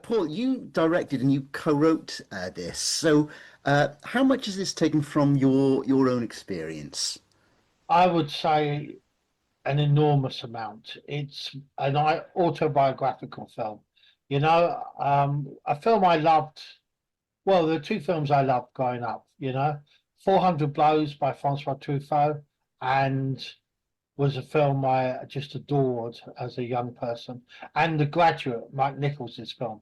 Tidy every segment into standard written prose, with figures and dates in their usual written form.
Paul, you directed and you co-wrote this. So, how much is this taken from your own experience? I would say an enormous amount. It's an autobiographical film. A film I loved. Well, there are two films I loved growing up. 400 Blows by Francois Truffaut, and was a film I just adored as a young person, and The Graduate, Mike Nichols' film.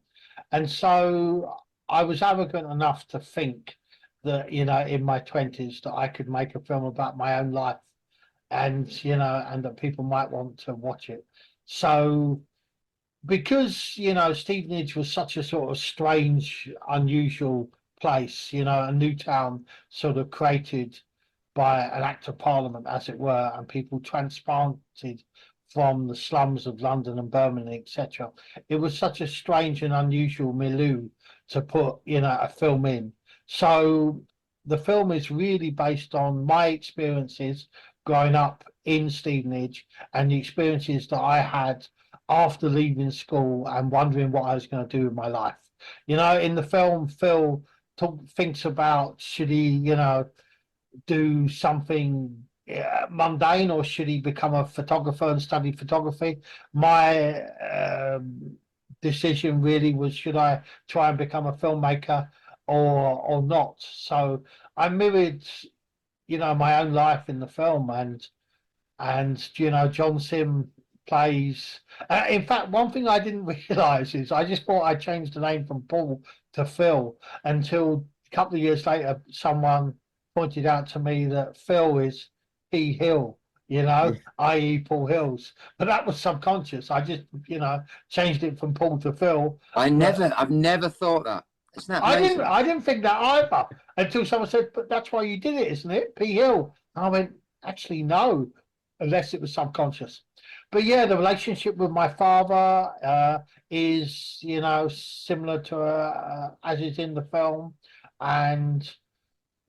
And so I was arrogant enough to think that, in my 20s, that I could make a film about my own life, and that people might want to watch it. So because, Stevenage was such a sort of strange, unusual place, a new town sort of created by an act of parliament, as it were, and people transplanted from the slums of London and Birmingham, etc. It was such a strange and unusual milieu to put, a film in. So the film is really based on my experiences growing up in Stevenage and the experiences that I had after leaving school and wondering what I was going to do with my life. In the film, Phil thinks about, should he, do something mundane, or should he become a photographer and study photography? My decision really was, should I try and become a filmmaker or not? So I mirrored, my own life in the film, and John Sim plays. In fact, one thing I didn't realize is I just thought I changed the name from Paul to Phil until a couple of years later, someone pointed out to me that Phil is P Hill, Yeah. i.e. Paul Hills. But that was subconscious. I just, changed it from Paul to Phil. But I've never thought that. Isn't that I didn't, amazing? I didn't think that either until someone said, "But that's why you did it, isn't it, P Hill?" And I went, "Actually, no, unless it was subconscious." But yeah, the relationship with my father is, similar to as is in the film, and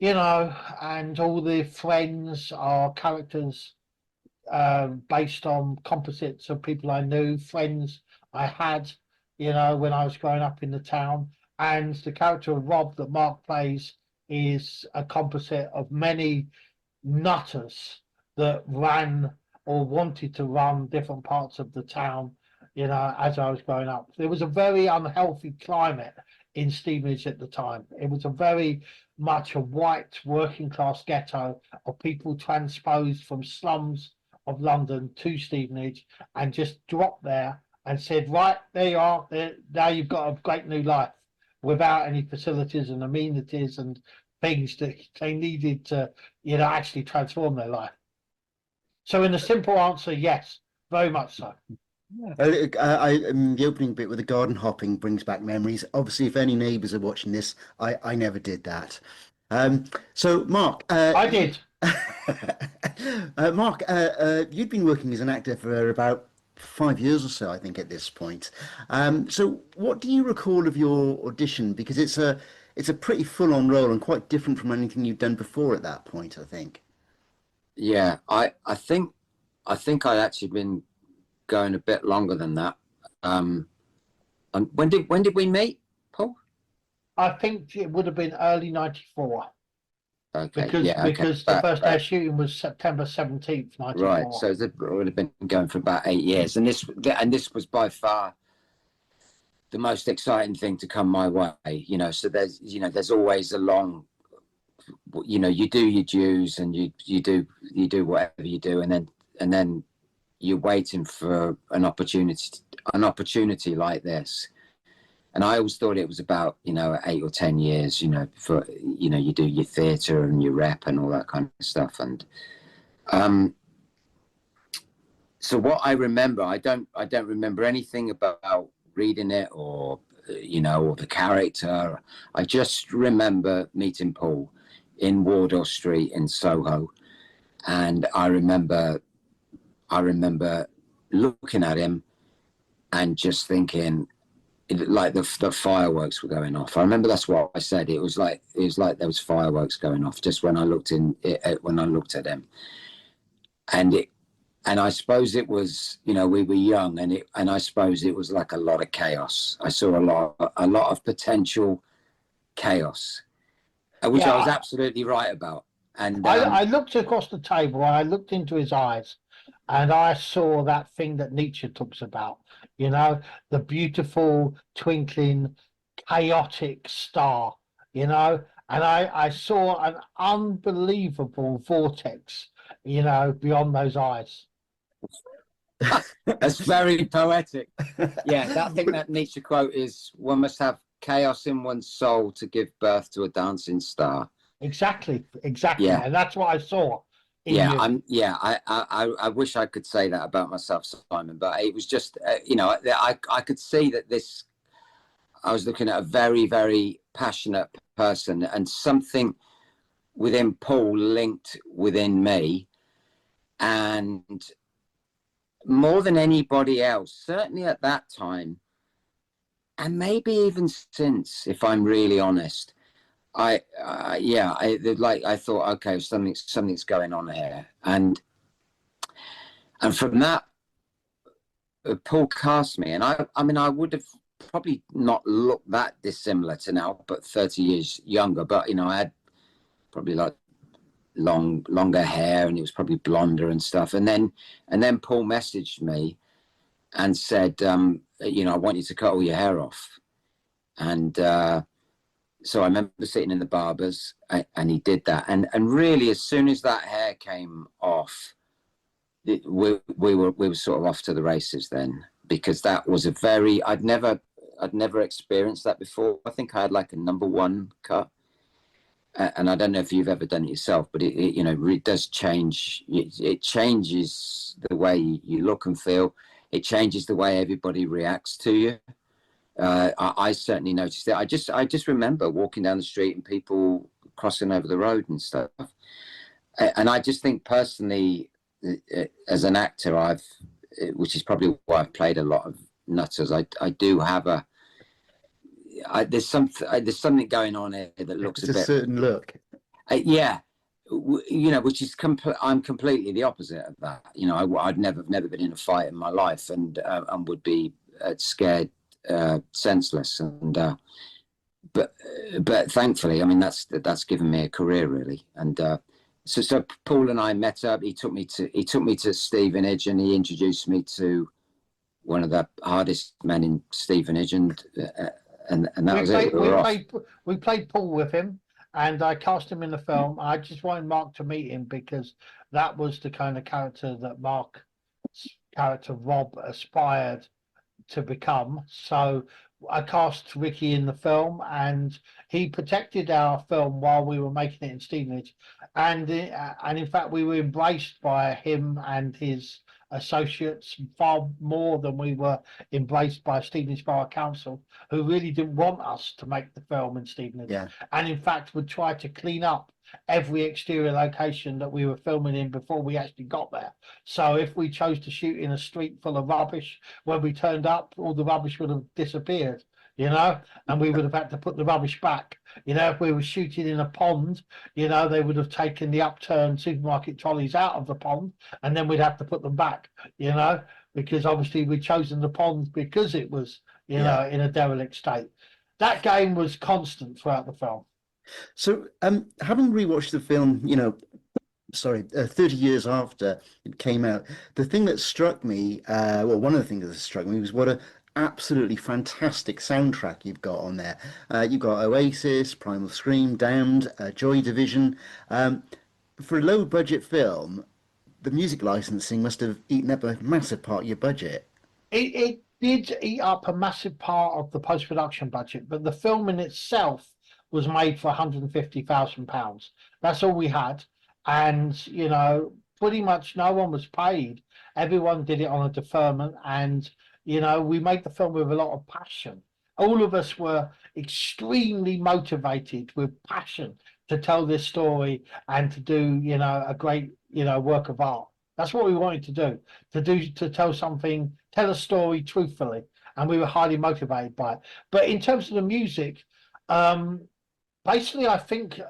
and all the friends are characters based on composites of people I knew, friends I had, when I was growing up in the town. And the character of Rob that Mark plays is a composite of many nutters that ran or wanted to run different parts of the town, as I was growing up. There was a very unhealthy climate in Stevenage at the time. It was a very much a white working class ghetto of people transposed from slums of London to Stevenage and just dropped there and said, right, there you are, there, now you've got a great new life, without any facilities and amenities and things that they needed to, actually transform their life. So in a simple answer, yes, very much so. The opening bit with the garden hopping brings back memories. Obviously, if any neighbours are watching this, I never did that. So, Mark, I did. Mark, you'd been working as an actor for about 5 years or so, I think, at this point. So, what do you recall of your audition? Because it's a pretty full-on role and quite different from anything you've done before at that point, I think. Yeah, I think I'd actually been going a bit longer than that. And when did we meet, Paul? I think it would have been early '94 Okay, because yeah, okay. because the first day of shooting was September 17th, Right, '94. so it would have been going for about 8 years, and this was by far the most exciting thing to come my way. So there's always a long, you do your dues and you do whatever you do, and then you're waiting for an opportunity like this. And I always thought it was about 8 or 10 years, for you do your theatre and your rep and all that kind of stuff. And so what I remember, I don't remember anything about reading it, or the character. I just remember meeting Paul in Wardour Street in Soho, and I remember looking at him and just thinking, like the fireworks were going off. I remember that's what I said. It was like there was fireworks going off just when I looked at him, and and I suppose it was, you know, we were young, and I suppose it was like a lot of chaos. I saw a lot of potential chaos, which I was Yeah, absolutely right about. And I looked across the table, I looked into his eyes, and I saw that thing that Nietzsche talks about, you know, the beautiful, twinkling, chaotic star, you know, and I saw an unbelievable vortex, you know, beyond those eyes. that's very poetic. Yeah, I think that Nietzsche quote is, "One must have chaos in one's soul to give birth to a dancing star." Exactly, exactly. Yeah, And that's what I saw in yeah, you. I wish I could say that about myself, Simon, but it was just, you know, I could see that this. I was looking at a very, very passionate person, and something within Paul linked within me, and more than anybody else, certainly at that time, and maybe even since, if I'm really honest, I thought, okay, something's going on here, and from that, Paul cast me, and I mean, I would have probably not looked that dissimilar to now, but 30 years younger. But you know, I had probably like longer hair, and it was probably blonder and stuff. And then Paul messaged me and said, you know, I want you to cut all your hair off. And so I remember sitting in the barbers, and he did that. And really, as soon as that hair came off, we were sort of off to the races then, because that was a very, I'd never experienced that before. I think I had like a number one cut. And I don't know if you've ever done it yourself, but it you know, it does change. It changes the way you look and feel. It changes the way everybody reacts to you. I certainly noticed it. I just remember walking down the street and people crossing over the road and stuff. And I just think personally, as an actor, which is probably why I've played a lot of nutters. I do have there's something going on here that looks It's a a bit, certain look. yeah, you know, which is I'm completely the opposite of that. You know, I'd never been in a fight in my life, and would be scared, senseless, and but thankfully, I mean, that's given me a career really. And so Paul and I met up. He took me to Stevenage, and he introduced me to one of the hardest men in Stevenage, and that was it. We played pool with him, and I cast him in the film. I just wanted Mark to meet him because that was the kind of character that Mark's character Rob aspired to become. So I cast Ricky in the film, and he protected our film while we were making it in Stevenage, and in fact we were embraced by him and his associates far more than we were embraced by Stevenage Borough Council, who really didn't want us to make the film in Stevenage, Yeah. and in fact would try to clean up every exterior location that we were filming in before we actually got there. So if we chose to shoot in a street full of rubbish, when we turned up, all the rubbish would have disappeared, you know, and we would have had to put the rubbish back. You know, if we were shooting in a pond, you know, they would have taken the upturned supermarket trolleys out of the pond, and then we'd have to put them back, you know, because obviously we'd chosen the pond because it was, you know, in a derelict state. That game was constant throughout the film. So, having rewatched the film, 30 years after it came out, the thing that struck me, one of the things that struck me was what a absolutely fantastic soundtrack you've got on there. You've got Oasis, Primal Scream, Damned, Joy Division. For a low budget film, the music licensing must have eaten up a massive part of your budget. It did eat up a massive part of the post-production budget, but the film in itself was made for £150,000. That's all we had. And, you know, pretty much no one was paid. Everyone did it on a deferment. And, you know, we made the film with a lot of passion. All of us were extremely motivated with passion to tell this story and to do, you know, a great, you know, work of art. That's what we wanted to tell a story truthfully. And we were highly motivated by it. But in terms of the music, basically, I think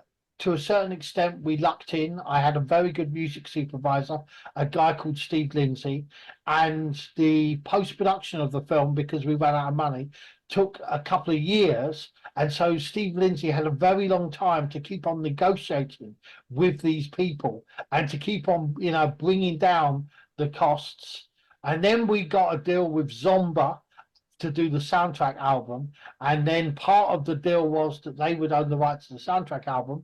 to a certain extent, we lucked in. I had a very good music supervisor, a guy called Steve Lindsay, and the post-production of the film, because we ran out of money, took a couple of years. And so Steve Lindsay had a very long time to keep on negotiating with these people and to keep on, you know, bringing down the costs. And then we got a deal with Zomba to do the soundtrack album, and then part of the deal was that they would own the rights to the soundtrack album,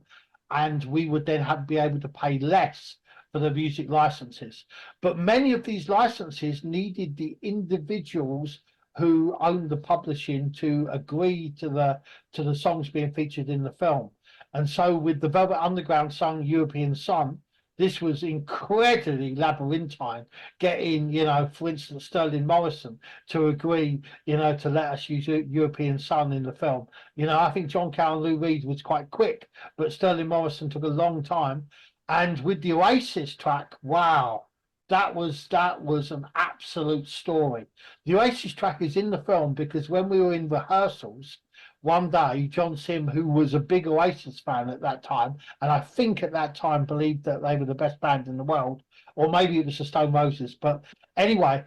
and we would then be able to pay less for the music licenses. But many of these licenses needed the individuals who owned the publishing to agree to the songs being featured in the film. And so with the Velvet Underground song European Sun, this was incredibly labyrinthine, getting, you know, for instance, Sterling Morrison to agree, you know, to let us use European Sun in the film. You know, I think John Cale and Lou Reed was quite quick, but Sterling Morrison took a long time. And with the Oasis track, wow, that was an absolute story. The Oasis track is in the film because when we were in rehearsals, one day, John Sim, who was a big Oasis fan at that time, and I think at that time believed that they were the best band in the world, or maybe it was the Stone Roses. But anyway,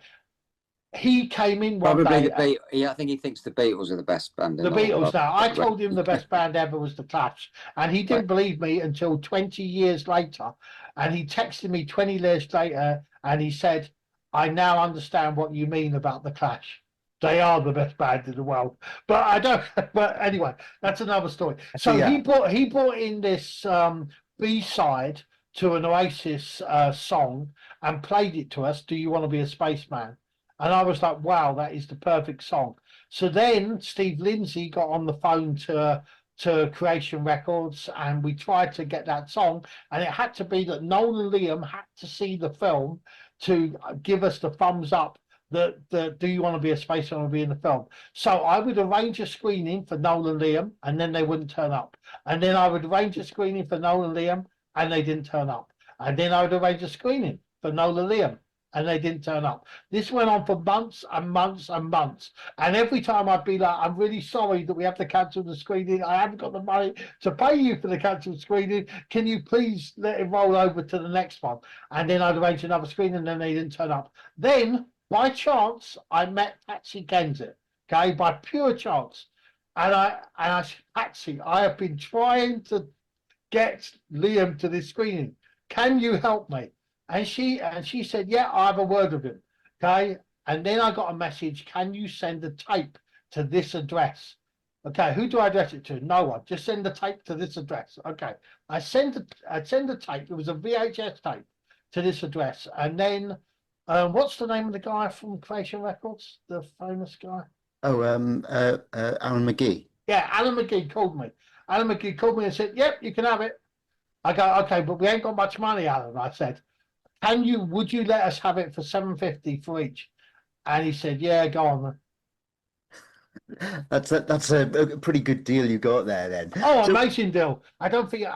he came in one Probably day. the Beatles. Yeah, I think he thinks the Beatles are the best band in The the whole Beatles. world. Now, I told him the best band ever was the Clash, and he didn't Right. believe me until 20 years later. And he texted me 20 years later, and he said, "I now understand what you mean about the Clash. They are the best band in the world." But I don't. But anyway, that's another story. So Yeah. he brought in this B-side to an Oasis song and played it to us. Do you want to be a spaceman? And I was like, wow, that is the perfect song. So then Steve Lindsay got on the phone to Creation Records, and we tried to get that song, and it had to be that Noel and Liam had to see the film to give us the thumbs up that do you want to be a spaceman or be in the film. So I would arrange a screening for Noel and Liam, and then they wouldn't turn up. And then I would arrange a screening for Noel and Liam, and they didn't turn up. And then I would arrange a screening for Noel and Liam, and they didn't turn up. This went on for months and months and months. And every time I'd be like, "I'm really sorry that we have to cancel the screening. I haven't got the money to pay you for the cancelled screening. Can you please let it roll over to the next one?" And then I'd arrange another screening, and then they didn't turn up. Then, by chance, I met Patsy Kensit, okay, by pure chance. And I said, "Patsy, I have been trying to get Liam to this screening. Can you help me?" And she said, "Yeah, I have a word with him." Okay. And then I got a message, "Can you send a tape to this address?" Okay, who do I address it to? No one. Just send the tape to this address. Okay. I send the tape. It was a VHS tape to this address. And then what's the name of the guy from Creation Records? The famous guy? Oh, Alan McGee. Yeah, Alan McGee called me. Alan McGee called me and said, "Yep, you can have it." I go, "Okay, but we ain't got much money, Alan." I said, would you let us have it for $7.50 for each?" And he said, "Yeah, go on." That's a pretty good deal you got there then. Oh, So, amazing deal. I don't think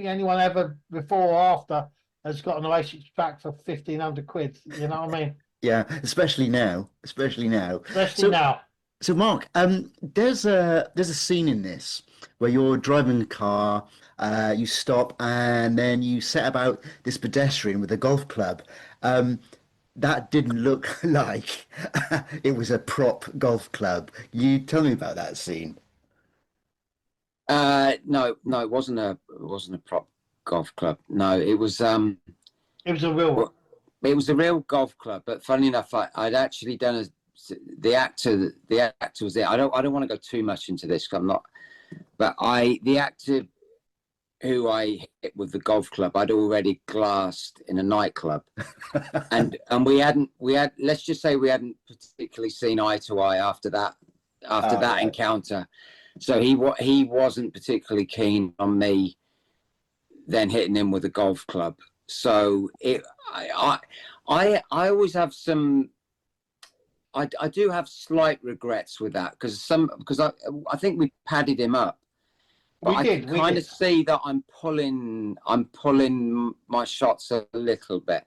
anyone ever before or after has got an Oasis track for 1,500 quid. You know what I mean? yeah, especially now, especially now. Especially So, now. so Mark, there's a scene in this where you're driving a car, you stop, and then you set about this pedestrian with a golf club. That didn't look like it was a prop golf club. You tell me about that scene. No, it wasn't a prop golf club. No, it was It was a real one. it was a real golf club. But funny enough, I'd actually done the actor was there. I don't want to go too much into this 'cause I'm not, but the actor who I hit with the golf club, I'd already glassed in a nightclub, and let's just say we hadn't particularly seen eye to eye after that Right. encounter. So he wasn't particularly keen on me then hitting him with a golf club. So I always have some. I do have slight regrets with that because I think we padded him up. But I can kind of see that I'm pulling my shots a little bit.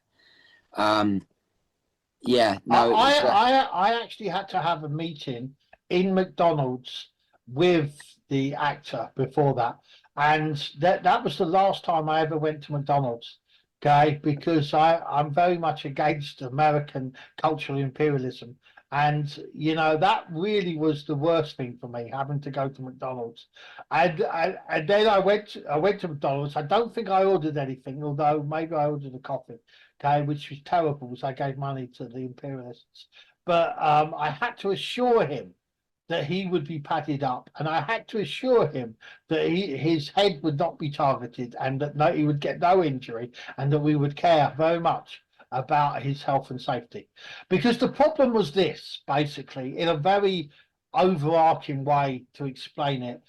Yeah, no. I actually had to have a meeting in McDonald's with the actor before that, And that was the last time I ever went to McDonald's. Okay, because I'm very much against American cultural imperialism. And that really was the worst thing for me, having to go to McDonald's. And then I went to McDonald's. I don't think I ordered anything, although maybe I ordered a coffee, okay, which was terrible, because I gave money to the imperialists. But I had to assure him that he would be padded up, and I had to assure him that his head would not be targeted, and that he would get no injury, and that we would care very much about his health and safety. Because the problem was this, basically, in a very overarching way to explain it,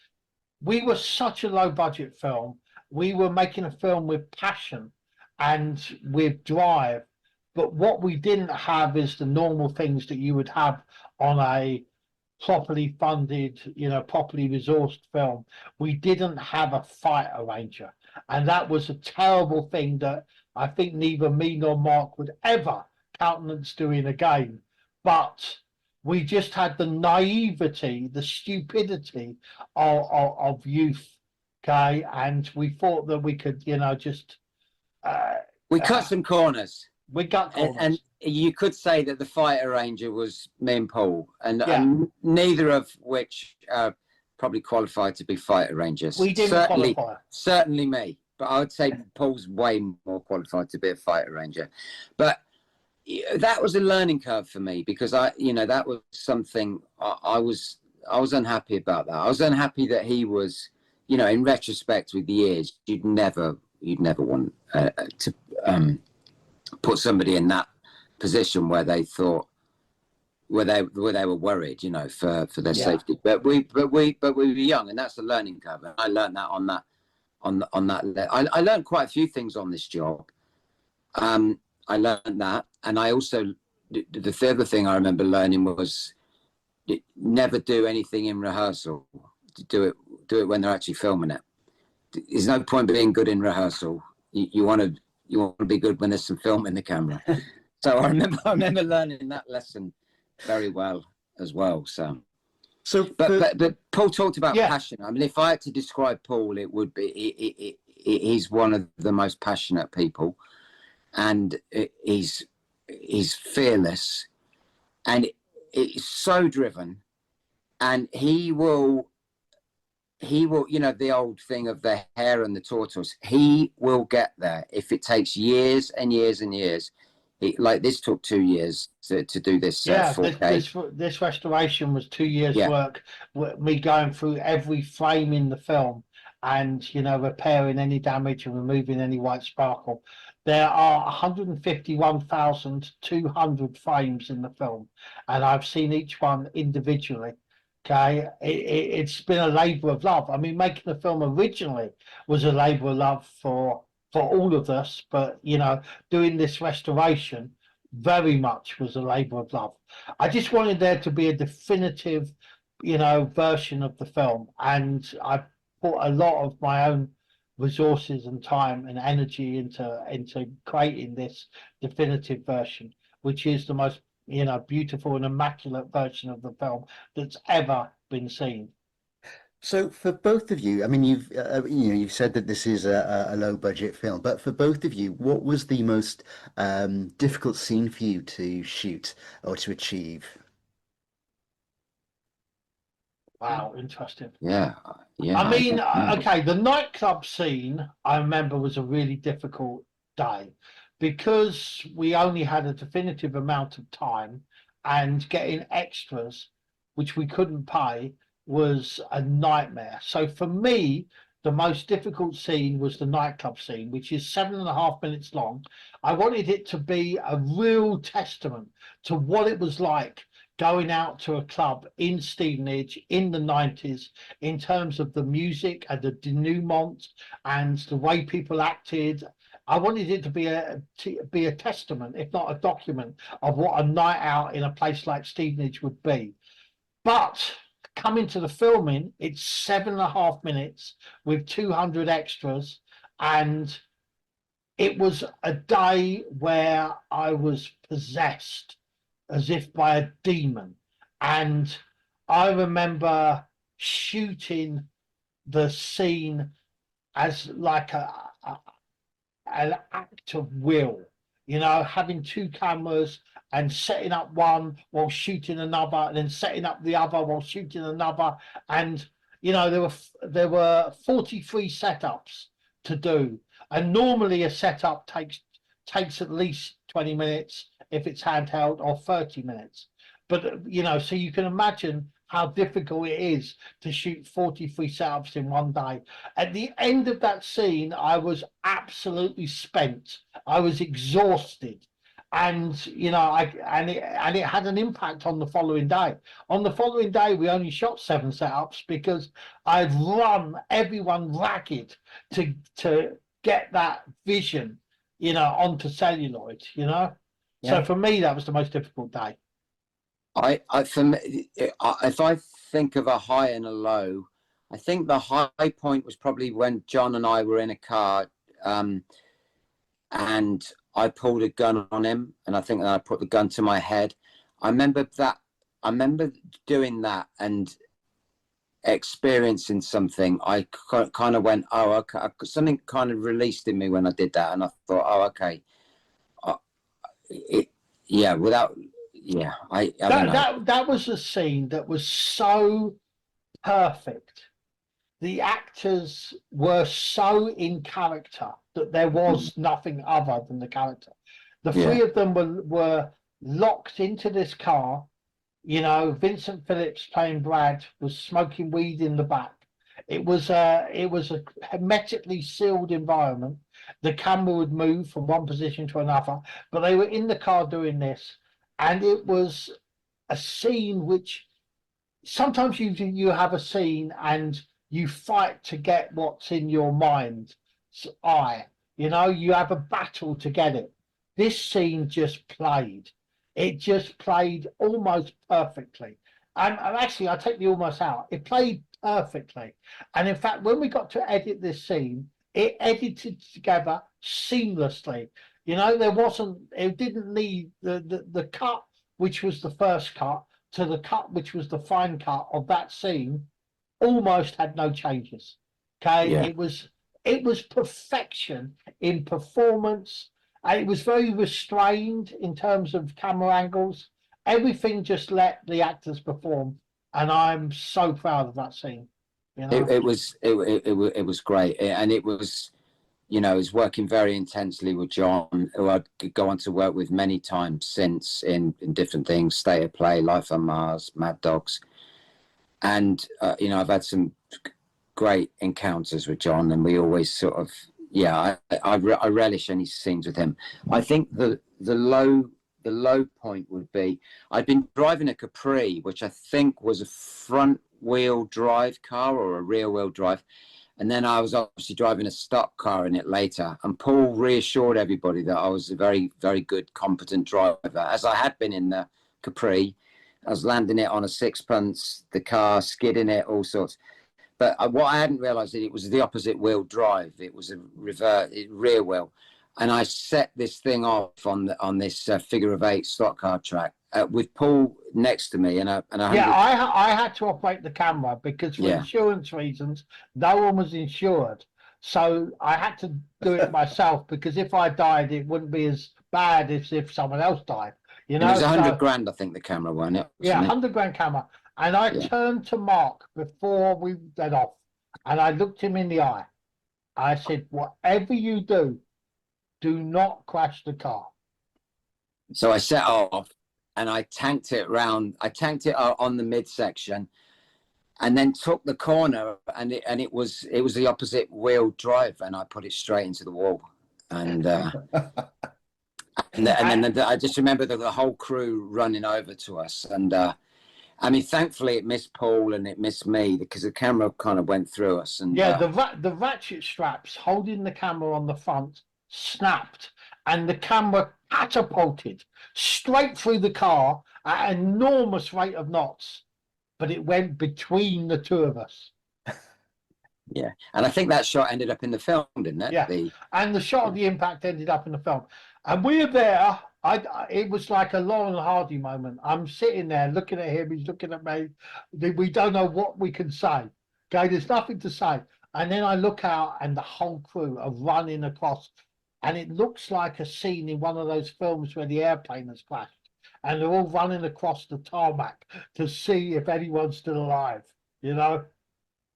we were such a low budget film. We were making a film with passion and with drive, but what we didn't have is the normal things that you would have on a properly funded, properly resourced film. We didn't have a fight arranger, and that was a terrible thing that I think neither me nor Mark would ever countenance doing again. But we just had the naivety, the stupidity of youth, okay, and we thought that we could, just We cut some corners. we got corners. And you could say that the fight arranger was me and Paul, and, Yeah. and neither of which probably qualified to be fight arrangers. We didn't qualify. Certainly me, but I would say Paul's way more qualified to be a fight arranger. But that was a learning curve for me, because that was something I was unhappy about. That I was unhappy that he was, in retrospect with the years, you'd never want to put somebody in that position where they thought, where they were worried, for their safety. But we were young, and that's a learning curve. And I learned that on that. I learned quite a few things on this job. I learned that, and I also, the other thing I remember learning was never do anything in rehearsal. Do it when they're actually filming it. There's no point being good in rehearsal. You want to be good when there's some film in the camera. So I remember learning that lesson very well as well. But Paul talked about passion. I mean, if I had to describe Paul, it would be he's one of the most passionate people, and he's fearless, and he's so driven, and he will, the old thing of the hare and the tortoise, he will get there if it takes years and years and years. Like this took 2 years to do this 4K. This restoration was 2 years work, me going through every frame in the film, and repairing any damage and removing any white sparkle. There are 151,200 frames in the film, and I've seen each one individually. Okay, it's been a labor of love. I mean, making the film originally was a labor of love for all of us, but doing this restoration very much was a labor of love. I just wanted there to be a definitive, version of the film, and I put a lot of my own resources and time and energy into creating this definitive version, which is the most beautiful and immaculate version of the film that's ever been seen. So for both of you, I mean, you've said that this is a low budget film, but for both of you, what was the most difficult scene for you to shoot or to achieve? Wow, interesting. Yeah. I mean, okay, the nightclub scene I remember was a really difficult day, because we only had a definitive amount of time, and getting extras, which we couldn't pay, was a nightmare. So for me, the most difficult scene was the nightclub scene, which is 7.5 minutes long. I wanted it to be a real testament to what it was like going out to a club in Stevenage in the 90s, in terms of the music and the denouement and the way people acted. I wanted it to be a testament, if not a document, of what a night out in a place like Stevenage would be. But coming to the filming, it's 7.5 minutes with 200 extras, and it was a day where I was possessed as if by a demon. And I remember shooting the scene as like an act of will, you know, having two cameras and setting up one while shooting another, and then setting up the other while shooting another. And you know, there were 43 setups to do, and normally a setup takes at least 20 minutes if it's handheld, or 30 minutes. But you know, so you can imagine how difficult it is to shoot 43 setups in one day. At the end of that scene, I was absolutely spent. I was exhausted. And you know, and it had an impact on the following day. On the following day, we only shot 7 setups because I'd run everyone ragged to get that vision, you know, onto celluloid, you know. So for me, that was the most difficult day. For me, if I think of a high and a low, I think the high point was probably when John and I were in a car, and I pulled a gun on him, and I think that I put the gun to my head. I remember doing that and experiencing something. I kind of went, oh, okay. Something kind of released in me when I did that, and I thought, oh, okay. I don't know. That was a scene that was so perfect. The actors were so in character that there was nothing other than the character. The three of them were locked into this car. You know, Vincent Phillips playing Brad was smoking weed in the back. It was a hermetically sealed environment. The camera would move from one position to another, but they were in the car doing this, and it was a scene which sometimes you have a scene and you fight to get what's in your mind's eye. You know, you have a battle to get it. This scene just played. It just played almost perfectly. And actually, I take the almost out. It played perfectly. And in fact, when we got to edit this scene, it edited together seamlessly. You know, it didn't need the cut, which was the first cut, to the cut, which was the fine cut of that scene, almost had no changes. Okay. Yeah. It was perfection in performance. And it was very restrained in terms of camera angles. Everything just let the actors perform, and I'm so proud of that scene. You know? It was great, and it was, you know, it was working very intensely with John, who I'd go on to work with many times since in different things: State of Play, Life on Mars, Mad Dogs, and you know, I've had some great encounters with John, and we always sort of. Yeah, I relish any scenes with him. I think the low point would be I'd been driving a Capri, which I think was a front wheel drive car or a rear wheel drive, and then I was obviously driving a stock car in it later. And Paul reassured everybody that I was a very, very good, competent driver, as I had been in the Capri. I was landing it on a sixpence, the car, skidding it, all sorts. But what I hadn't realised is it was the opposite wheel drive. It was a rear wheel, and I set this thing off on this figure of 8 stock car track with Paul next to me, I had to operate the camera because for insurance reasons, no one was insured, so I had to do it myself because if I died, it wouldn't be as bad as if someone else died. You know, it was 100 grand, I think the camera won it. Yeah, 100 grand camera. And I turned to Mark before we went off, and I looked him in the eye. I said, whatever you do, do not crash the car. So I set off, and I tanked it round. I tanked it on the midsection, and then took the corner, and it was the opposite wheel drive, and I put it straight into the wall. And then I just remember the whole crew running over to us, and I mean, thankfully, it missed Paul and it missed me because the camera kind of went through us. And the ratchet straps holding the camera on the front snapped, and the camera catapulted straight through the car at an enormous rate of knots, but it went between the two of us. Yeah, and I think that shot ended up in the film, didn't it? Yeah, and the shot of the impact ended up in the film. And we're there. It was like a Laurel and Hardy moment. I'm sitting there looking at him. He's looking at me. We don't know what we can say. Okay, there's nothing to say. And then I look out and the whole crew are running across, and it looks like a scene in one of those films where the airplane has crashed, and they're all running across the tarmac to see if anyone's still alive, you know?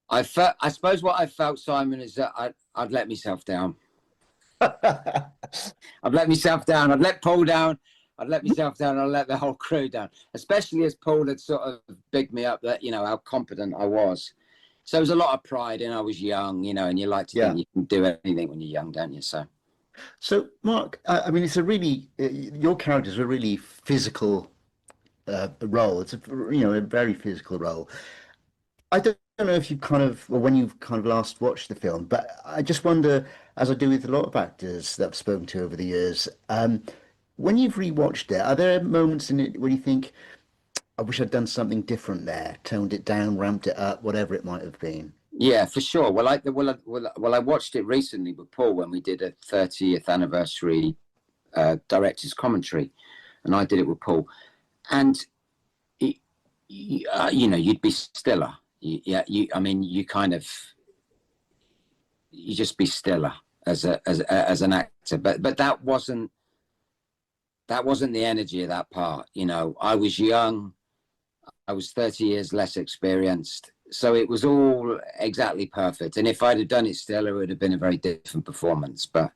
I suppose what I felt, Simon, is that I'd let myself down. I'd let myself down. I'd let Paul down. I'd let myself down. I'd let the whole crew down, especially as Paul had sort of bigged me up that, you know, how competent I was. So there was a lot of pride, and I was young, you know, and you like to think you can do anything when you're young, don't you? So, Mark, I mean, it's a really, your character's a really physical role. It's a, you know, a very physical role. I don't know if you've kind of, or when you've kind of last watched the film, but I just wonder, as I do with a lot of actors that I've spoken to over the years, when you've rewatched it, are there moments in it where you think, I wish I'd done something different there, toned it down, ramped it up, whatever it might have been? Yeah, for sure. Well, I watched it recently with Paul when we did a 30th anniversary director's commentary, and I did it with Paul, and you know, you'd be stiller. I mean, you kind of, you just be stiller as an actor, but that wasn't the energy of that part. You know, I was young, I was 30 years less experienced, so it was all exactly perfect. And if I'd have done it still, it would have been a very different performance. But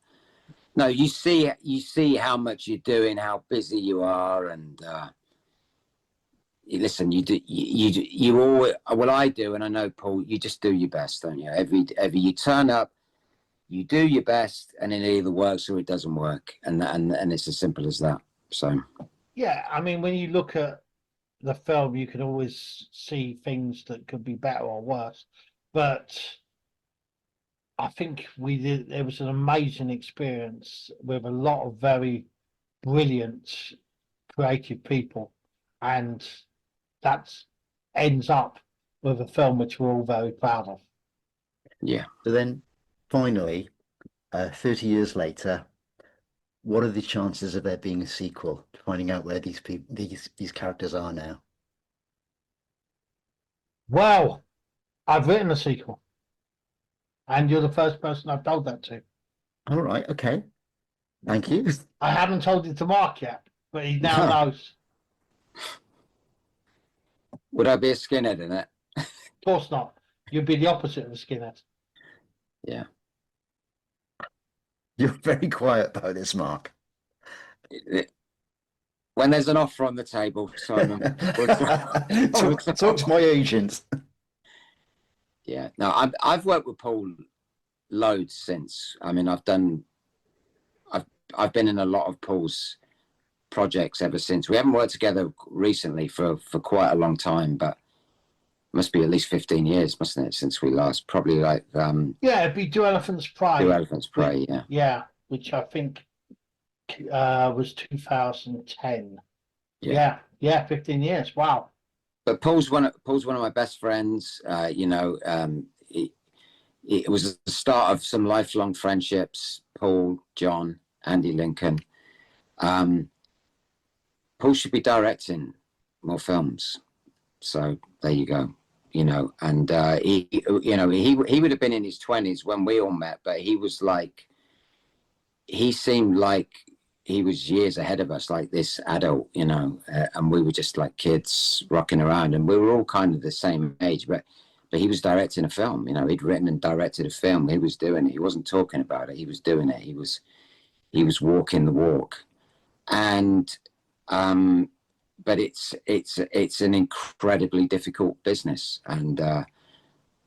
no, you see how much you're doing, how busy you are, and listen, you always, what I do, and I know Paul, you just do your best, don't you? Every you turn up, you do your best, and it either works or it doesn't work, and it's as simple as that. So yeah, I mean, when you look at the film, you can always see things that could be better or worse, but I think it was an amazing experience with a lot of very brilliant creative people, and that ends up with a film which we're all very proud of. yeah. So then, finally, 30 years later, what are the chances of there being a sequel, finding out where these people, these characters are now? Well, I've written a sequel, and you're the first person I've told that to. All right, okay. Thank you. I haven't told it to Mark yet, but he now knows. Would I be a skinhead in it? Of course not. You'd be the opposite of a skinhead. Yeah. You're very quiet about this, Mark. When there's an offer on the table, Simon, talk to my agent. Yeah. No, I've worked with Paul loads since. I mean, I've been in a lot of Paul's projects ever since. We haven't worked together recently for quite a long time, but must be at least 15 years, mustn't it, since we last, probably like yeah, it'd be Do Elephants Pray. Do Elephants Pray, yeah. Yeah, which I think was 2010. Yeah, 15 years. Wow. But Paul's one of my best friends. You know, it was the start of some lifelong friendships. Paul, John, Andy Lincoln. Paul should be directing more films. So there you go. You know, and he would have been in his 20s when we all met, but he seemed like he was years ahead of us, like this adult, you know, and we were just like kids rocking around, and we were all kind of the same age, but he was directing a film, you know, he'd written and directed a film. He was doing it. He wasn't talking about it. He was doing it. He was walking the walk. And, but it's an incredibly difficult business. And,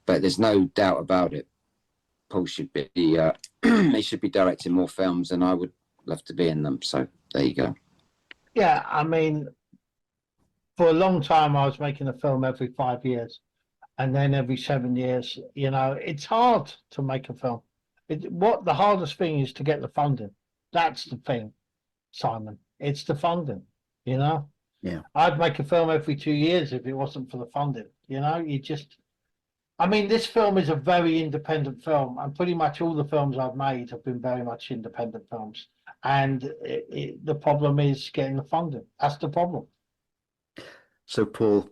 but there's no doubt about it. Paul should be, he should be directing more films, and I would love to be in them. So there you go. Yeah, I mean, for a long time I was making a film every 5 years, and then every 7 years. You know, it's hard to make a film. What the hardest thing is to get the funding. That's the thing, Simon. It's the funding. You know. Yeah. I'd make a film every 2 years if it wasn't for the funding. You know, I mean, this film is a very independent film, and pretty much all the films I've made have been very much independent films. And the problem is getting the funding. That's the problem. So, Paul,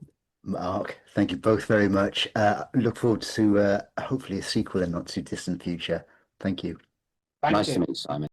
Mark, thank you both very much. Look forward to hopefully a sequel in not too distant future. Thank you. Thank Nice you. to meet you, Simon.